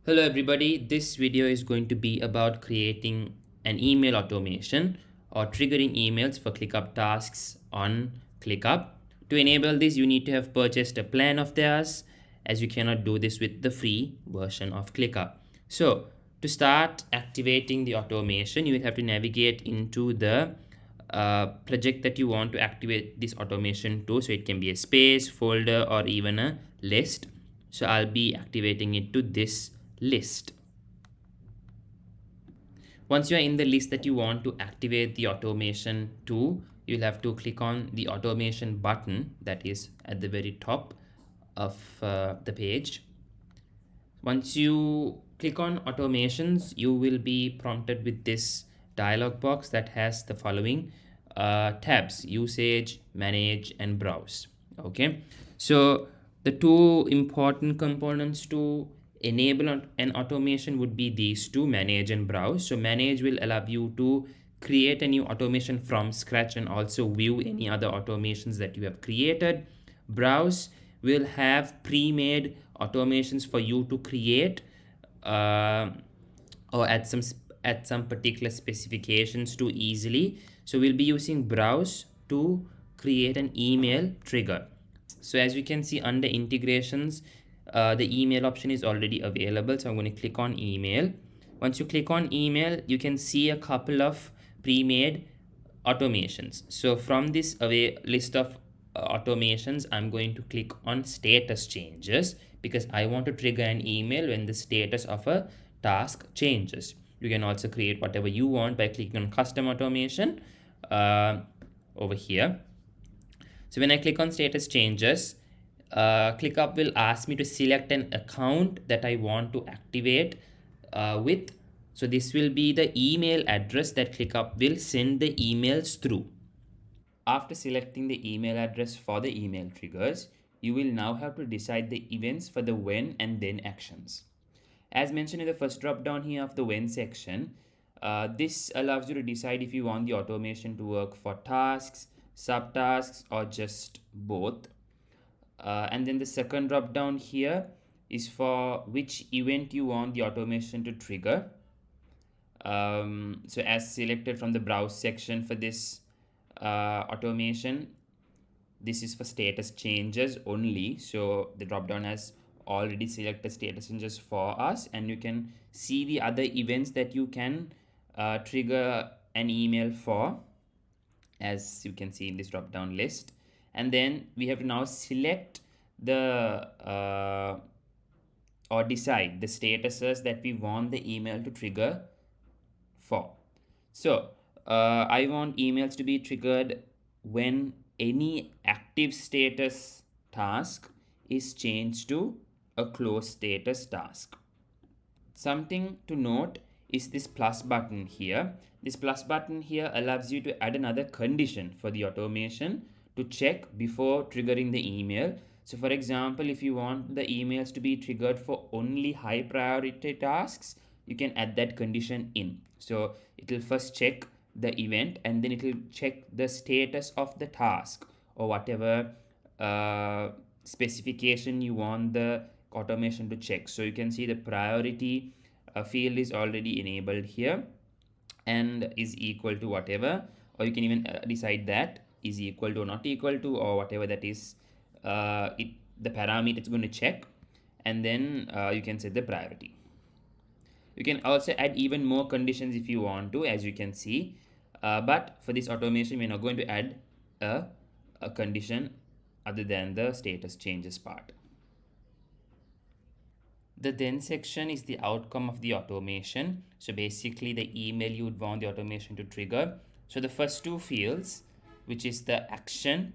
Hello everybody, this video is going to be about creating an email automation or triggering emails for ClickUp tasks on ClickUp. To enable this, you need to have purchased a plan of theirs, as you cannot do this with the free version of ClickUp. So to start activating the automation, you will have to navigate into the project that you want to activate this automation to. So it can be a space, folder, or even a list. So I'll be activating it to this list. Once you are in the list that you want to activate the automation to, you'll have to click on the automation button that is at the very top of the page. Once you click on automations, you will be prompted with this dialog box that has the following tabs: usage, manage, and browse. Okay, so the two important components to enable an automation would be these two: manage and browse. So manage will allow you to create a new automation from scratch and also view any other automations that you have created. Browse will have pre-made automations for you to create uh, or at some particular specifications too easily. So we'll be using browse to create an email trigger. So as you can see under integrations, the email option is already available. So I'm going to click on email. Once you click on email, you can see a couple of pre-made automations. So from this list of automations, I'm going to click on status changes because I want to trigger an email when the status of a task changes. You can also create whatever you want by clicking on custom automation over here. So when I click on status changes, ClickUp will ask me to select an account that I want to activate with. So this will be the email address that ClickUp will send the emails through. After selecting the email address for the email triggers, you will now have to decide the events for the when and then actions. As mentioned in the first drop down here of the when section, this allows you to decide if you want the automation to work for tasks, subtasks, or just both. And then the second drop down here is for which event you want the automation to trigger. So as selected from the browse section for this automation, this is for status changes only. So the drop down has already selected status changes for us, and you can see the other events that you can trigger an email for, as you can see in this drop down list. And then we have to now select the or decide the statuses that we want the email to trigger for. So I want emails to be triggered when any active status task is changed to a closed status task. Something to note is this plus button here. This plus button here allows you to add another condition for the automation to check before triggering the email. So for example, if you want the emails to be triggered for only high priority tasks, you can add that condition in. So it will first check the event and then it will check the status of the task or whatever specification you want the automation to check. So you can see the priority field is already enabled here and is equal to whatever, or you can even decide that is equal to or not equal to, or whatever that is the parameter it's going to check, and then you can set the priority. You can also add even more conditions if you want to, as you can see, but for this automation we're not going to add a condition other than the status changes part. The then section is the outcome of the automation. So basically the email you would want the automation to trigger. So the first two fields, which is the action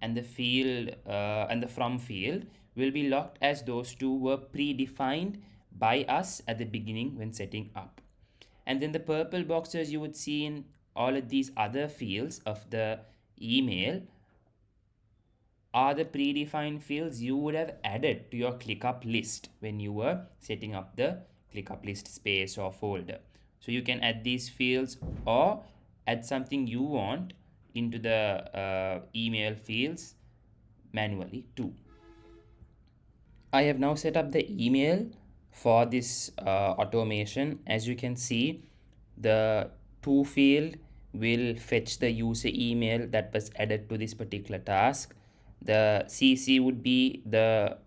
and the field and the from field, will be locked as those two were predefined by us at the beginning when setting up. And then the purple boxes you would see in all of these other fields of the email are the predefined fields you would have added to your ClickUp list when you were setting up the ClickUp list space or folder. So you can add these fields or add something you want into the email fields manually too. I have now set up the email for this automation, as you can see, the to field will fetch the user email that was added to this particular task. The CC would be the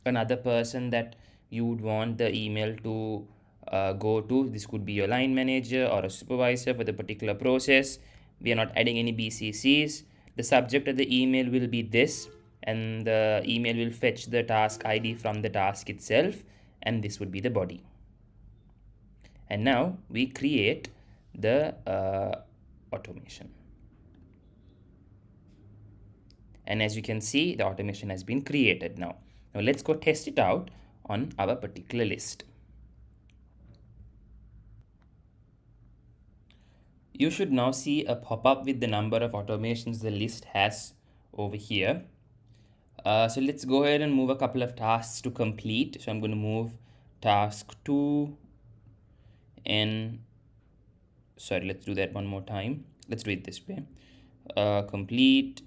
another person that you would want the email to go to. This could be your line manager or a supervisor for the particular process. We are not adding any BCCs. The subject of the email will be this, and the email will fetch the task ID from the task itself, and this would be the body. And now we create the automation. And as you can see, the automation has been created now. Now let's go test it out on our particular list. You should now see a pop-up with the number of automations the list has over here. So let's go ahead and move a couple of tasks to complete. So I'm going to move task 2 and sorry, let's do that one more time. Let's do it this way. Complete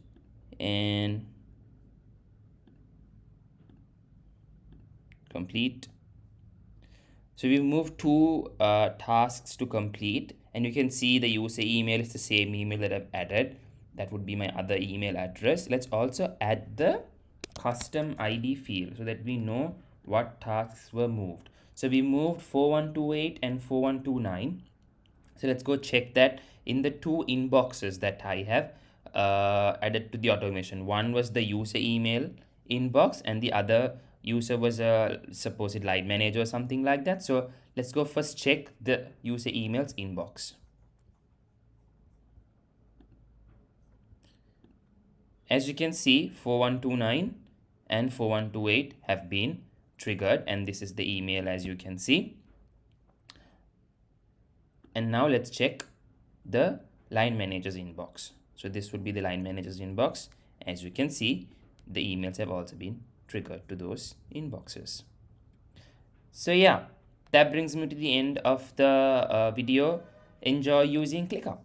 and complete. So we've moved two tasks to complete, and you can see the user email is the same email that I've added. That would be my other email address. Let's also add the custom ID field so that we know what tasks were moved. So we moved 4128 and 4129. So let's go check that in the two inboxes that I have added to the automation. One was the user email inbox, and the other user was a supposed line manager or something like that. So let's go first check the user emails inbox. As you can see, 4129 and 4128 have been triggered, and this is the email as you can see. And now let's check the line manager's inbox. So this would be the line manager's inbox. As you can see, the emails have also been triggered to those inboxes. So yeah, that brings me to the end of the video. Enjoy using ClickUp.